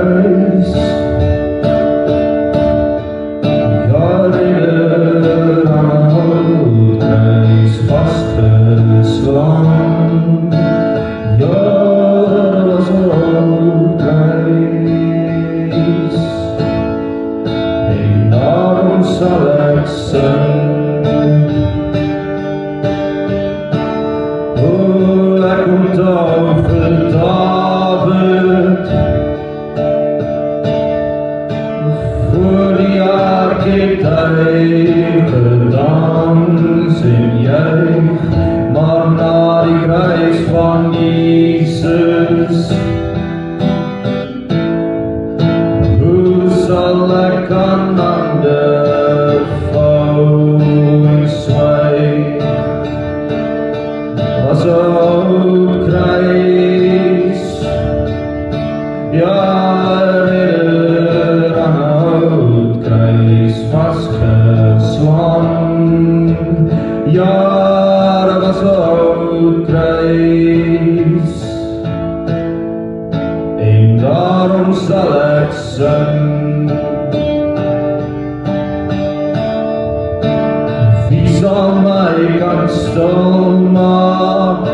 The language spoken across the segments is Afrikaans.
kruis. Ja, ridder aan een houtkruis vastgeslaan. Ja, dat was een houtkruis. En daarom zal ik zingen. Hij komt over David, voor die ark heeft hij gedanst en juich, maar na die kruis van Jezus, hoe zal ek aan ander vou en swy? Was een houtkruis, ja, ridder aan een houtkruis vastgeslaan. Ja, dat was een houtkruis, en daarom zal ik zingen. Wie zal mij kan stil maak?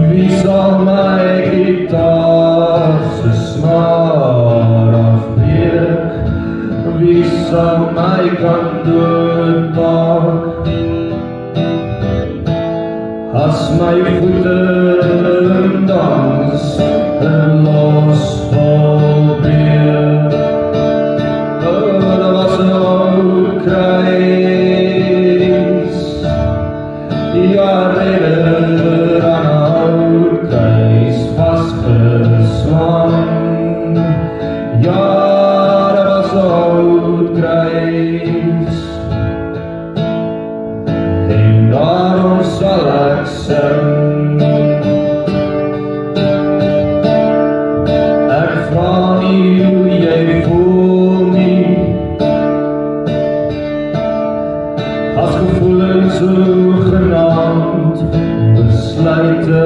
Wie zal my gitaar se snaar afbreek? Wie sal my kan doodmaak? As my voete dans en los volbreek. Oh, dat was een houtkruis, ja, ridder aan een houtkruis vastgeslaan. Ja, dat was een houtkruis, en daarom zal ik zingen. Ek vraag nie hoe jy voel nie, as gevoelens zogenaamd besluite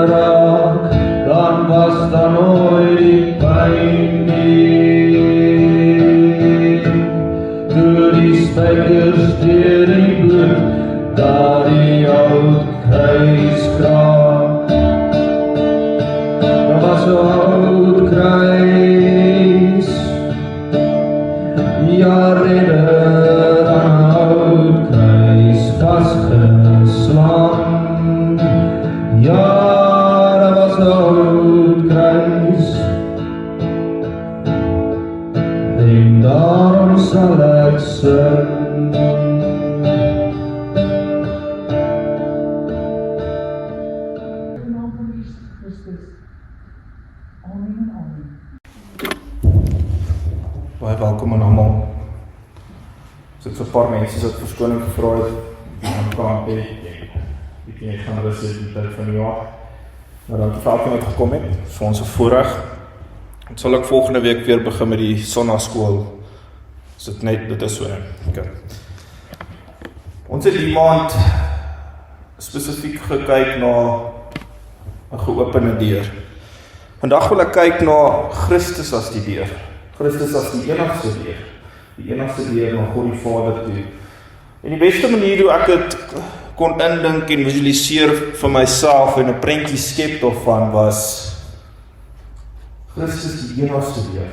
raak, dan was daar nooit die pyn nie. Toe die spykers deur die bloed, daar die houtkruis kraak. Daar was een houtkruis, ja, ridder aan een houtkruis vastgeslaan. Ja, dat was een houtkruis, en daarom zal ik zingen. Baie welkom aan almal. So 'n paar mense wat verskoning gevra het aan kamp ek nie gaan rus in tyd van die jaar. Maar dankie vir almal wat gekom het. Dit is vir ons 'n voorreg. Dit sal ek volgende week weer begin met die sonnaskool. Dit is so. Okay. Ons het die maand spesifiek gekyk na 'n geopende deur. Vandag wil ek kyk na Christus as die deur. Christus as die enigste deur. Die enigste deur na God die Vader toe. En die beste manier hoe ek dit kon indink en visualiseer vir myself en 'n prentjie skep daarvan was Christus die enigste deur.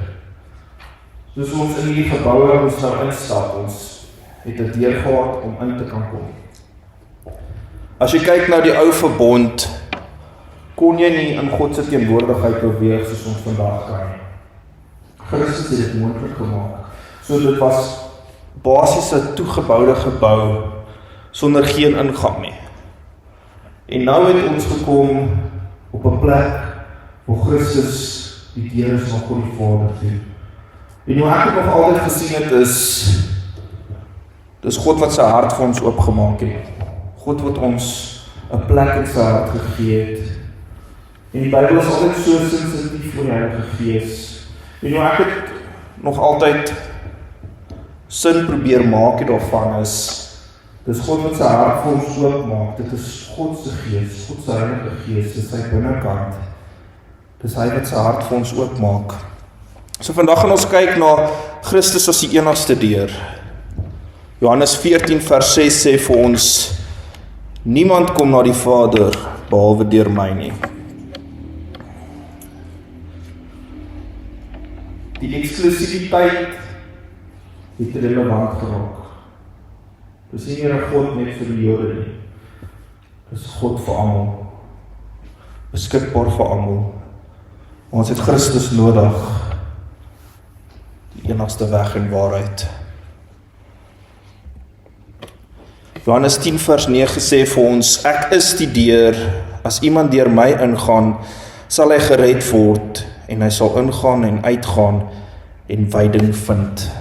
Soos ons in hierdie geboue ons nou instap, ons het 'n deur gehad om in te kan kom. As jy kyk na die ou verbond, kon jy nie in God se teenwoordigheid beweeg soos ons vandag kan. Christus het dit moontlik gemaak. So dit was basies 'n toegeboude gebou sonder geen ingang nie. En nou het ons gekom op 'n plek waar Christus die deur is na God die Vader toe. En hoe ek het nog altyd gesien het dis God wat sy hart vir ons oopgemaak het. God wat ons 'n plek in sy hart gegee het. En die Bybel is altyd so sensitief vir die Heilige Gees. En hoe ek het nog altyd sin probeer maak het daarvan dis God wat sy hart vir ons oopmaak. Dit is God se Gees, God se Heilige Gees, dit is sy binnekant. Dis hy wat sy hart vir ons oopmaak. So vandag gaan ons kyk na Christus as die enigste deur. Johannes 14 vers 6 sê vir ons, niemand kom na die Vader behalwe deur my nie. Die eksklusiwiteit het relevant geraak. Dis nie meer 'n God net vir die Jode nie. Dis God vir almal. Beskikbaar vir almal. Ons het Christus nodig. Die enigste weg en waarheid. Johannes 10 vers 9 sê vir ons, ek is die deur, as iemand deur my ingaan, sal hy gered word, en hy sal ingaan en uitgaan, en veiding vind.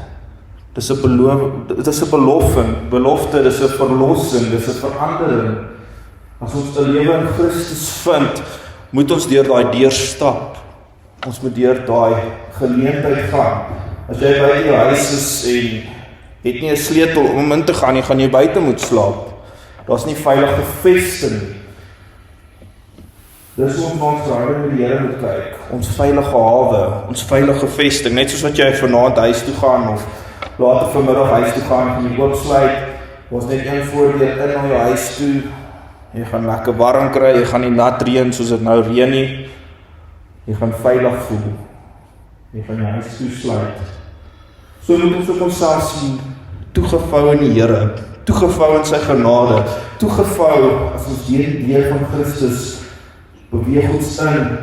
Dis 'n belofte, dis 'n verlossing, dis 'n verandering. As ons 'n lewe in Christus vind, moet ons deur daai deur stap. Ons moet deur daai geleentheid gaan. As jy by jou huis is en het nie 'n sleutel om in te gaan, jy gaan jy buite moet slaap. Daar's nie veilige vesting nie. Dis hoe ons verhouding met die Here moet kyk. Ons veilige hawe, ons veilige vesting. Net soos wat jy vanaand huis toe gaan of later vanmiddag huis toe gaan, gaan jy oopsluit. Ons net een voordeur in na jou huis toe. Jy gaan lekker warm kry, jy gaan nie nat reën soos dit nou reën nie. Jy gaan veilig voel. Jy gaan jou huis toesluit. So moet ons op onsself sien, toegevou in die Here, toegevou in sy genade, toegevou as ons deur die deur van Christus beweeg ons in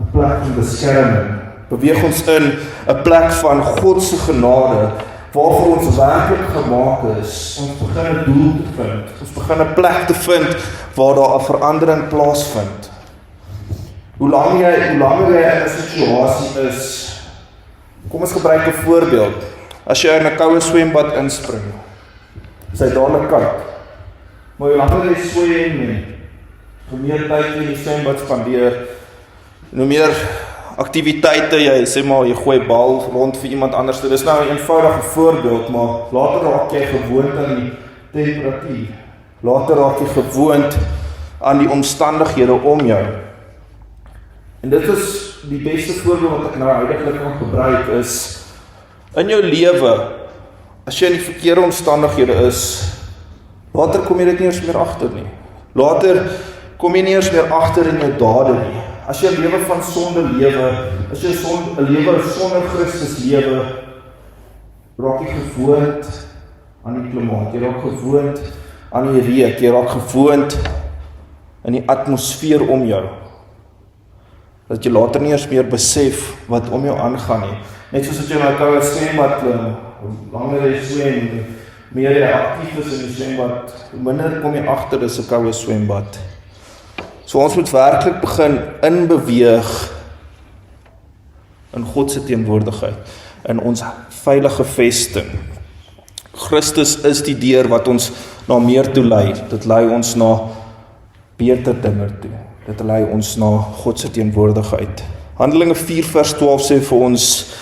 'n plek van beskerming, beweeg ons in 'n plek van God se genade, waarvoor ons werklik gemaak is. Ons begin 'n doel te vind, ons begin 'n plek te vind waar daar 'n verandering plaasvind. Hoe langer jy in 'n situasie is, kom ons gebruik 'n voorbeeld. As jy in 'n koue swembad inspring, is hy dadelik koud. Maar hoe langer jy swem, hoe meer tyd in die swembad spandeer, en hoe meer aktiwiteite jy, sê maar, jy gooi bal rond vir iemand anders. Dit is nou 'n eenvoudige voorbeeld, maar later raak jy gewoond aan die temperatuur. Later raak jy gewoond aan die omstandighede om jou. En dit is die beste voorbeeld wat ek nou huidiglik kan gebruik is, in jou lewe, as jy in die verkeerde omstandighede is, later kom jy dit nie eens meer agter nie. Later kom jy nie eens meer agter in jou dade nie. As jy 'n lewe van sonde lewe, as jy 'n lewe sonder Christus lewe, raak jy gewoond aan die klimaat, jy raak gewoond aan die reuk, jy raak gewoond in die atmosfeer om jou. Dat jy later nie eens meer besef wat om jou aangaan nie. Net soos dat jy na 'n koue swembad klim, hoe langer jy swem, meer jy aktief is in die swembad, hoe minder kom jy agter dis 'n koue swembad. So ons moet werklik begin inbeweeg in God se teenwoordigheid, in ons veilige vesting. Christus is die deur wat ons na meer toe lei. Dit lei ons na beter dinge toe. Dit lei ons na God se teenwoordigheid. Handelinge 4 vers 12 sê vir ons,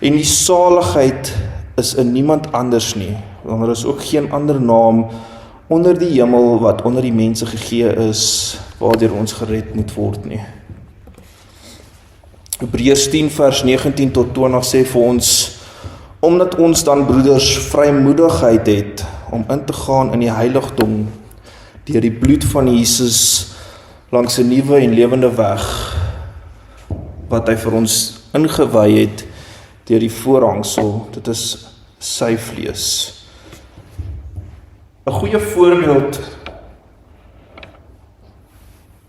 en die saligheid is in niemand anders nie, want daar is ook geen ander naam onder die hemel wat onder die mense gegee is, waardeur ons gered moet word nie. Hebreërs 10 vers 19 tot 20 sê vir ons, omdat ons dan broeders vrymoedigheid het om in te gaan in die heiligdom deur die bloed van Jesus langs 'n nuwe en lewende weg wat hy vir ons ingewy het deur die voorhangsel, dit is sy vlees. 'n goeie voorbeeld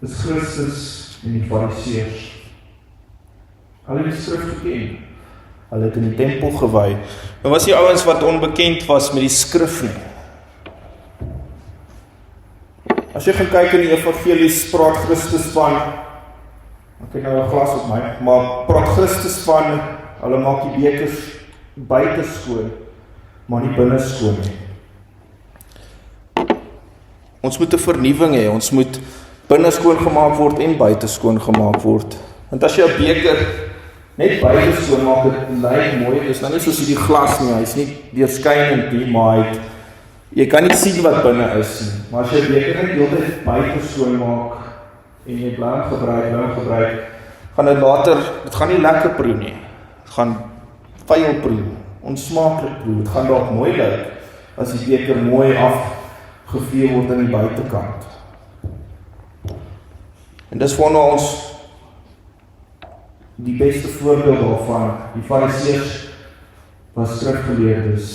is Christus en die Fariseërs. Hulle het die skrif geken. Hulle het in die tempel gewy. En was die ouens wat onbekend was met die skrif nie. As jy gaan kyk in die evangelies, praat Christus van, ek het nou 'n glas op my, maar praat Christus van, hulle maak die bekers buite skoon, maar nie binne skoon nie. Ons moet 'n vernuwing hê, ons moet binne skoon gemaak word en buite skoon gemaak word. Want as jy 'n beker net buite skoon maak, dit lyk mooi, dit is nou nie soos hierdie glas nie, hy is nie deurskynend nie, maar jy kan nie sien wat binne is nie. Maar as jy 'n beker net heeltyd buite skoon maak en jy bly gebruik, gaan dit gaan nie lekker proe nie. Dit gaan vuil proe, onsmaaklik proe. Dit gaan dalk mooi lyk, as die beker mooi afgevee word aan die buitekant. En dis waarna ons die beste voorbeeld daarvan, die Fariseërs was skrifgeleerdes,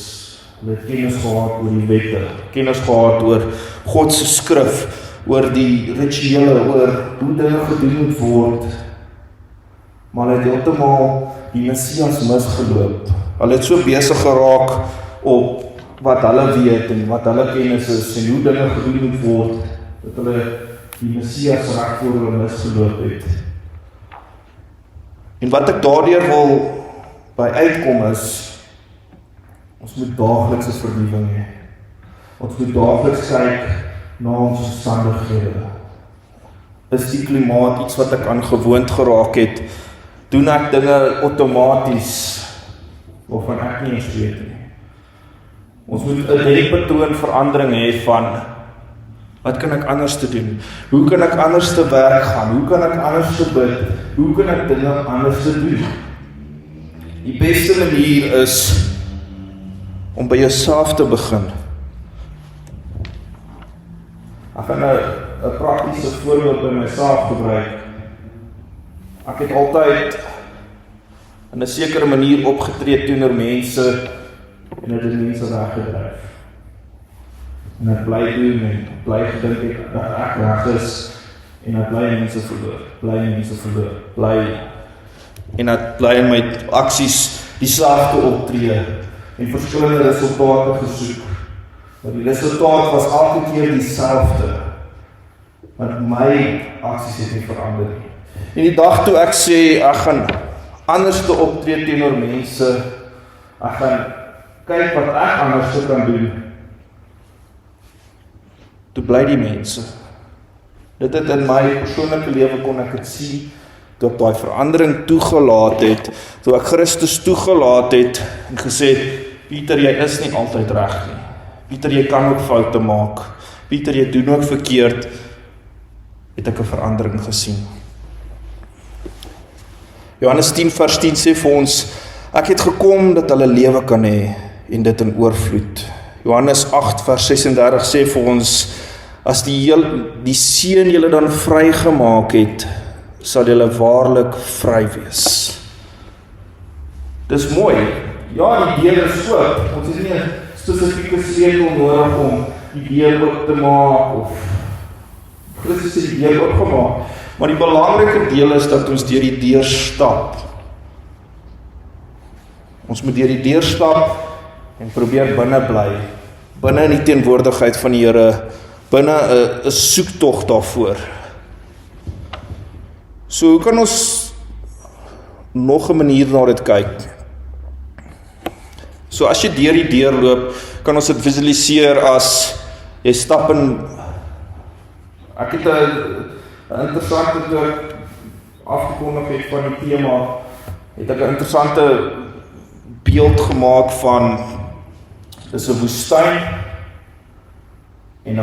hulle het kennis gehad oor die wette, kennis gehad oor God se skrif, oor die rituele, oor hoe dinge gedoen moet word, maar hulle het heeltemal die Messias misgeloop. Hulle het so besig geraak op wat hulle weet en wat hulle kennis is en hoe dinge gedoen moet word, dat hulle die Messias reg voor hulle misgeloop het. En wat ek daardeur wil by uitkom is, ons moet daaglikse vernuwing hê. Ons moet daagliks kyk na ons omstandighede. Is die klimaat iets wat ek aan gewoond geraak het? Doen ek dinge outomaties waarvan ek nie eens weet nie? Ons moet 'n denkpatroon verandering hê van wat kan ek anders te doen? Hoe kan ek anders te werk gaan? Hoe kan ek anders te bid? Hoe kan ek dinge anders te doen? Die beste manier is om by jouself te begin. Ek gaan 'n praktiese voorbeeld by myself gebruik. Ek het altyd in 'n sekere manier opgetree teenoor mense en het mense weggedryf. En ek bly doen en bly gedink dat ek reg is en ek bly mense verloor, en ek bly in my aksies dieselfde optree en verskillende resultate gesoek. Maar die resultaat was elke keer dieselfde, want my aksies het nie verander nie. En die dag toe ek sê, ek gaan anders te optree teenoor mense, ek gaan kyk wat ek anders te kan doen, toe bly die mense. Dit het in my persoonlike lewe kon ek het sien, toe ek daai verandering toegelaat het, toe ek Christus toegelaat het, en gesê het, Pieter, jy is nie altyd reg nie. Pieter, jy kan ook foute maak. Pieter, jy doen ook verkeerd, het ek 'n verandering gesien. Johannes 10 vers 10 sê vir ons, ek het gekom dat hulle lewe kan hê, en dit in oorvloed. Johannes 8 vers 36 sê vir ons, as die Seun julle dan vrygemaak het, sal julle waarlik vry wees. Dis mooi. Ja, die deur is oop. Ons het nie 'n spesifieke sleutel nodig om die deur oop te maak, of Christus het die deur oopgemaak. Maar die belangrike deel is dat ons deur die deur stap. Ons moet deur die deur stap en probeer binne bly. Binne in die teenwoordigheid van die Here, binne 'n soektog daarvoor. So hoe kan ons nog 'n manier na dit kyk? So as jy deur die deur loop, kan ons dit visualiseer as jy stap in. Ek het 'n interessante, toe ek afgekondig het van die tema, het ek 'n interessante beeld gemaak van, dis 'n woestyn, en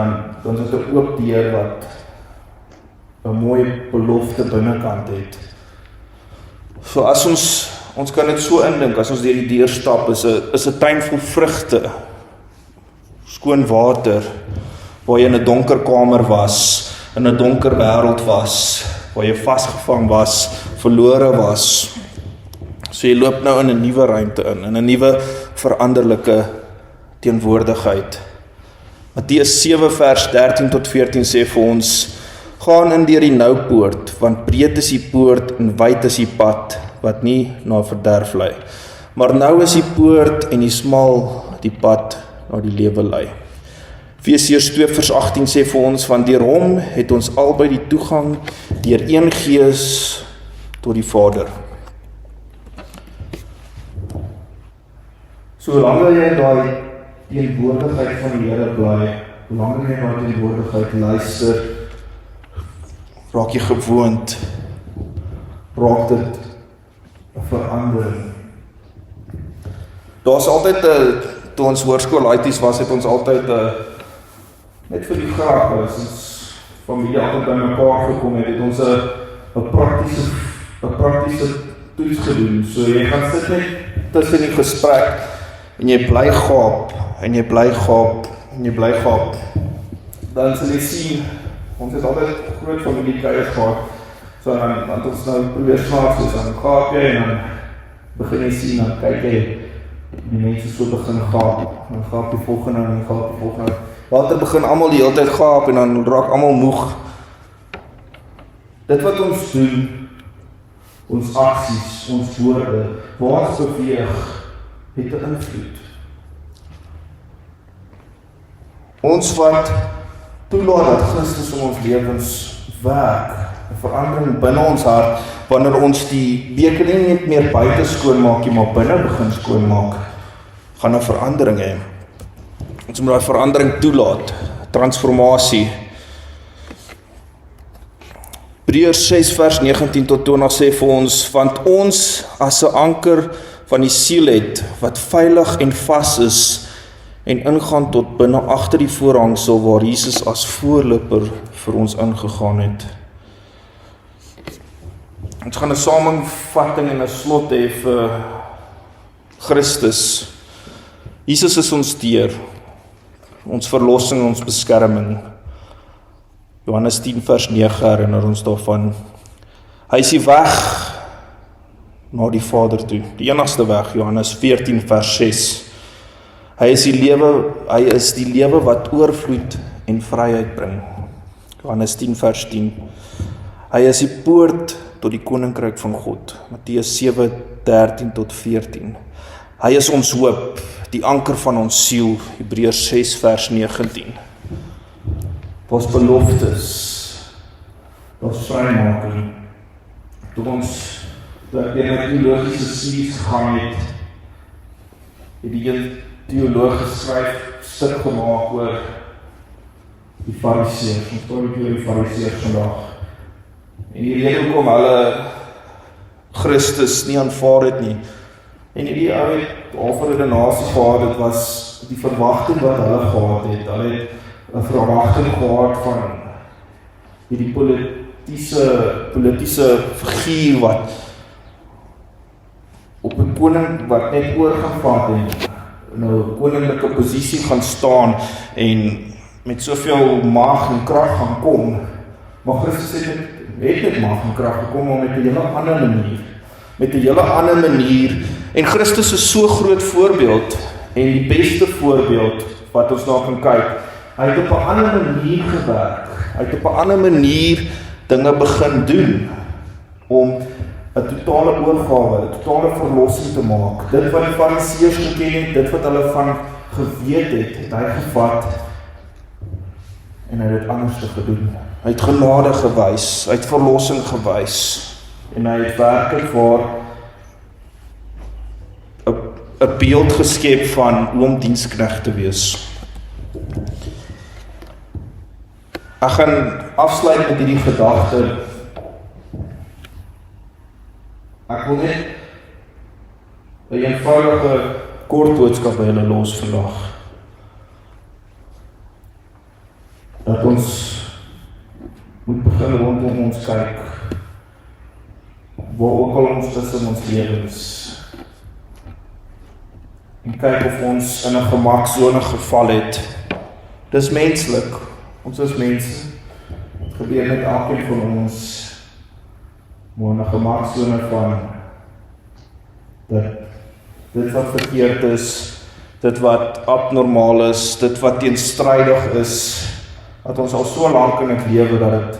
dan is dit 'n oop deur wat 'n mooi belofte binnekant het. So as ons kan dit so indink, as ons deur die deur stap, is 'n tuin vol vrugte, skoon water, waar jy in 'n donker kamer was, in 'n donker wêreld was, waar jy vasgevang was, verlore was. So jy loop nou in 'n nuwe ruimte in 'n nuwe veranderlike teenwoordigheid. Matteus 7 vers 13 tot 14 sê vir ons, gaan in deur die nou poort, want breed is die poort en wyd is die pad, wat nie na verderf lei. Maar nou is die poort en die smal die pad na die lewe lei. Efesiërs 2 vers 18 sê vir ons, want deur hom het ons albei die toegang deur een Gees tot die Vader. So langer jy in daai teenwoordigheid van die Here bly, hoe langer jy na die teenwoordigheid luister, raak jy gewoond, raak dit 'n verandering. Daar's altyd, toe ons hoërskoolaities was, het ons altyd, net vir die grap, as ons familie altyd by mekaar gekom het, het ons 'n praktiese 'n praktiese toets gedoen. So jy gaan sit net tussen die gesprek en jy bly gaap en jy bly gaap en jy bly gaap. Dan sal jy sien, ons het altyd groot familiekuiers gehad. So dan het ons nou probeer slaap, soos dan gaap jy en dan begin jy sien, dan kyk jy die mense so begin gaap. Dan gaap die volgende en dan gaap die volgende. Later begin almal die hele tyd gaap en dan raak almal moeg. Dit wat ons doen, ons aksies, ons woorde, waar ons beweeg, het 'n invloed. Ons wat toelaat dat Christus in ons lewens werk, 'n verandering binne ons hart, wanneer ons die beker nie net meer buite skoonmaak nie, maar binne begin skoonmaak, gaan 'n verandering hê. Ons moet daai verandering toelaat, transformasie. Hebreërs 6 vers 19 tot 20 sê vir ons, want ons as 'n anker van die siel het, wat veilig en vas is, en ingaan tot binne agter die voorhangsel waar Jesus as voorloper vir ons ingegaan het. Ons gaan 'n samevatting en 'n slot hê vir Christus. Jesus is ons deur, ons verlossing, ons beskerming. Johannes 10 vers 9 herinner ons daarvan. Hy is die weg na die Vader toe, die enigste weg, Johannes 14 vers 6. Hy is die lewe wat oorvloed en vryheid bring. Johannes 10 vers 10. Hy is die poort tot die koninkryk van God. Matteus 7 13 tot 14. Hy is ons hoop, die anker van ons siel. Hebreërs 6 vers 19. Ons beloftes, ons vrymaking. Toe ons deur die teologiese studies gegaan het die een teoloog geskryf, stuk gemaak oor die Fariseërs. Ons praat oor die Fariseërs vandag. En die rede hoekom hulle Christus nie aanvaar het nie. En die ou het half redenasie gehad, dit was die verwagting wat hulle gehad het. Hulle het 'n verwagting gehad van hierdie politiese figuur wat op 'n koning wat net oorgevat het, nou koninklike posisie gaan staan en met soveel mag en krag gaan kom. Maar Christus het net mag en krag gekom, maar met 'n hele ander manier. En Christus is so groot voorbeeld en die beste voorbeeld wat ons na kan kyk. Hy het op 'n ander manier gewerk. Hy het op 'n ander manier dinge begin doen om 'n totale oorgawe, 'n totale verlossing te maak. Dit wat die Fariseërs geken het, dit wat hulle van geweet het, het hy gevat en hy het dit anders te gedoen. Hy het genade gewys, hy het verlossing gewys en hy het werklik vir 'n beeld geskep van hoe om diensknegt te wees. Ek gaan afsluit met hierdie gedagte. Ek wil net 'n eenvoudige kort boodskap by julle los vandag. Dat ons moet begin rondom ons kyk, waar ook al ons is in ons lewens, en kyk of ons in 'n gemaksone geval het. Dis menslik, ons is mense, het gebeur met elkeen van ons, maar in 'n gemaksone van dat dit wat verkeerd is, dit wat abnormaal is, dit wat teenstrydig is, dat ons al so lank in het lewe dat dit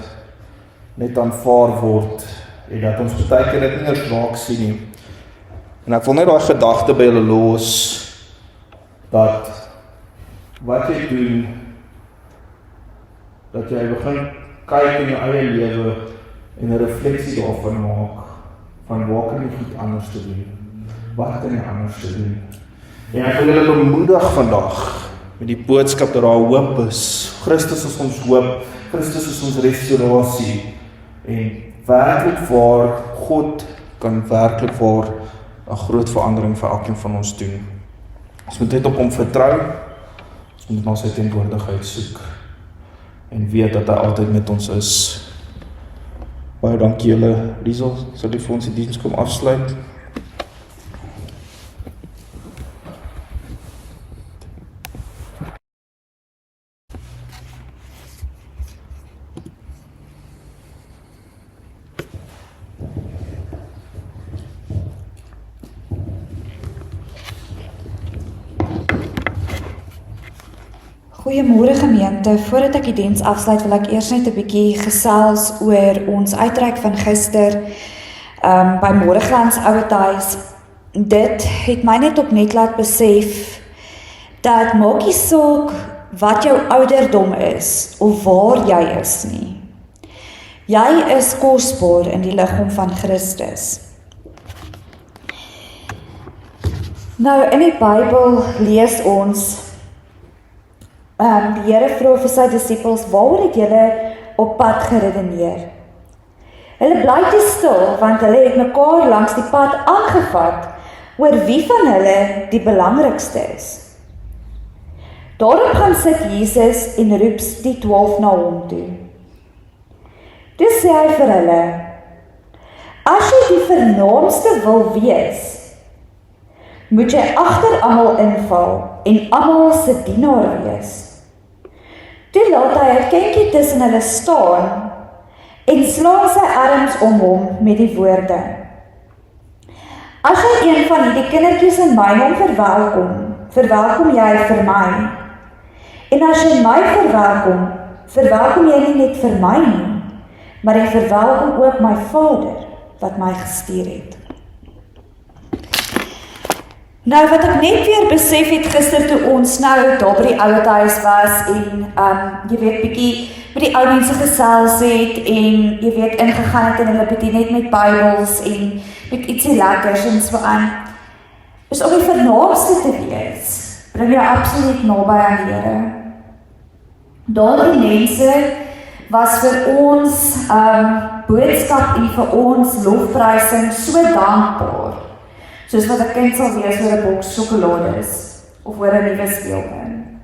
net aanvaar word, en dat ons baie keer dit nie eens raak sien nie. En ek wil net daai gedagte by julle los, dat wat jy doen, dat jy begin kyk in jou eie lewe en 'n refleksie daarvan maak, van waar kan jy goed anders te doen, wat kan jy anders te doen. En ek wil julle bemoedig vandag, met die boodskap dat daar hoop is. Christus is ons hoop, Christus is ons restaurasie, en werklik waar God kan werklik waar 'n groot verandering vir elkeen van ons doen. Ons moet net op hom vertrou, ons moet na sy teenwoordigheid soek, en weet dat hy altyd met ons is. Baie dankie julle. Liesel, sal die vir ons die diens kom afsluit. Goeiemôre gemeente, voordat ek die diens afsluit wil ek eers net 'n bietjie gesels oor ons uitreik van gister by Môreglans Ouerhuis. Dit het my net op net laat besef dat maak nie saak wat jou ouderdom is of waar jy is nie. Jy is kosbaar in die liggaam van Christus. Nou in die Bybel lees ons die Here vra vir sy disippels, waaroor het julle op pad geredeneer? Hulle bly te stil, want hulle het mekaar langs die pad aangevat oor wie van hulle die belangrikste is. Daarop gaan sit Jesus en roep die 12 na hom toe. Toe sê hy vir hulle, as jy die vernaamste wil wees, moet jy agter almal inval en almal se dienaar wees. Toe laat hy 'n kindjie tussen hulle staan en slaan sy arms om hom met die woorde: As jy een van hierdie kindertjies in my naam verwelkom, verwelkom jy vir my. En as jy my verwelkom, verwelkom jy nie net vir my nie, maar jy verwelkom ook my Vader wat my gestuur het. Nou wat ek net weer besef het gister toe ons nou daar by die Ouerhuis was en jy weet bietjie met die ou mense gesels het en jy weet ingegaan het en hulle bietjie net met Bybels en met ietsie lekkers en so aan. Is om die vernaamste te wees, bring jy absoluut naby aan die Here. Daardie mense was vir ons boodskap en vir ons lofprysing so dankbaar. Soos wat 'n kind sal wees oor 'n boks sjokolades of oor 'n nuwe speelpin.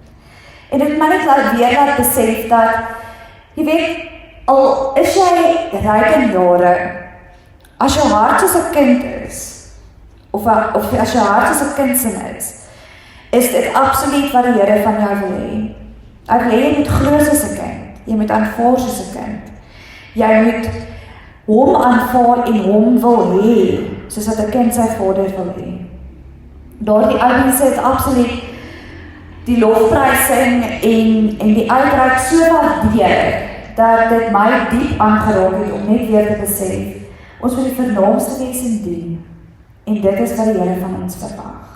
En dit my net weer laat besef dat, jy weet, al is jy ryk in jare, as jou hart soos 'n kind is, of as jou hart soos 'n kindsin is dit absoluut wat die Here van jou wil hê. Hy wil hê jy moet glo soos 'n kind, jy moet aanvaar soos 'n kind. Jy moet hom aanvaar en hom wil hê, soos wat 'n kind sy vader wil hê. Daardie ou mense het absoluut die lofprysing en die uitreik so waardeer, dat dit my diep aangeraak het om net weer te besef, ons moet die vernaamste wees en dien, en dit is wat die Here van ons verwag.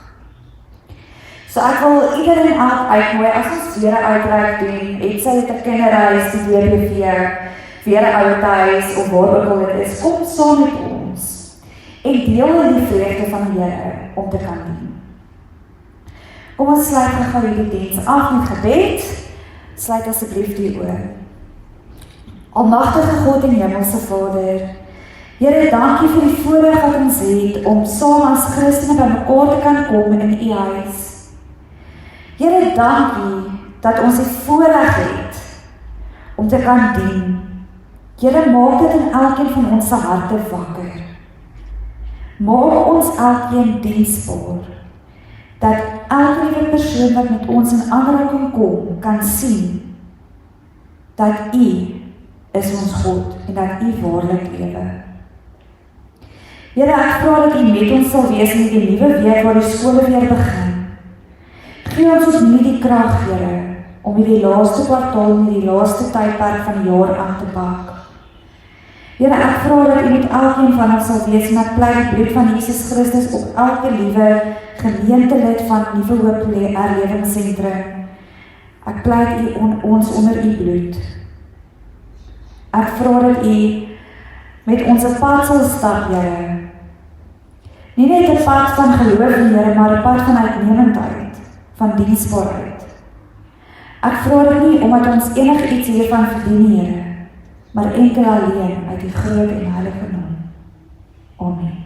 So ek wil iedereen uitnooi, as ons weer 'n uitreik doen, het sy dit 'n kinderhuis, die DBV, weer 'n Ouerhuis, of waar ook al dit is, kom saam met ons, en deel in die vreugde van die Here om te kan dien. Kom ons sluit gou hierdie diens af met gebed. Sluit asseblief die oë. Almagtige God en Hemelse Vader, Here, dankie vir die voorreg wat ons het om saam as Christene by mekaar te kan kom in U huis. Here, dankie dat ons die voorreg het om te kan dien. Here, maak dit in elkeen van ons se harte wakker. Maak ons elkeen diensbaar, dat elke liewe persoon wat met ons in aanraking kom, kan sien dat U is ons God en dat U waarlik lewe. Here, ek vra dat U met ons sal wees in die nuwe week waar die skole weer begin. Gee ons nie die krag, Here, om hierdie laaste kwartaal en die laaste tydperk van die jaar aan te pak. Here, ek vra dat U met elkeen van ons sal wees en ek pleit die bloed van Jesus Christus op elke liewe gemeentelid van Nuwe Hoop Herlewingsentrum. Ek pleit ons onder U bloed. Ek vra dat U met ons 'n pad sal stap, Here. Nie net 'n pad van geloof, Here, maar 'n pad van uitnemendheid, van diensbaarheid. Ek vra dit nie omdat ons enigiets hiervan verdien, Here, maar enkel alleen uit die groot en heilige naam. Amen.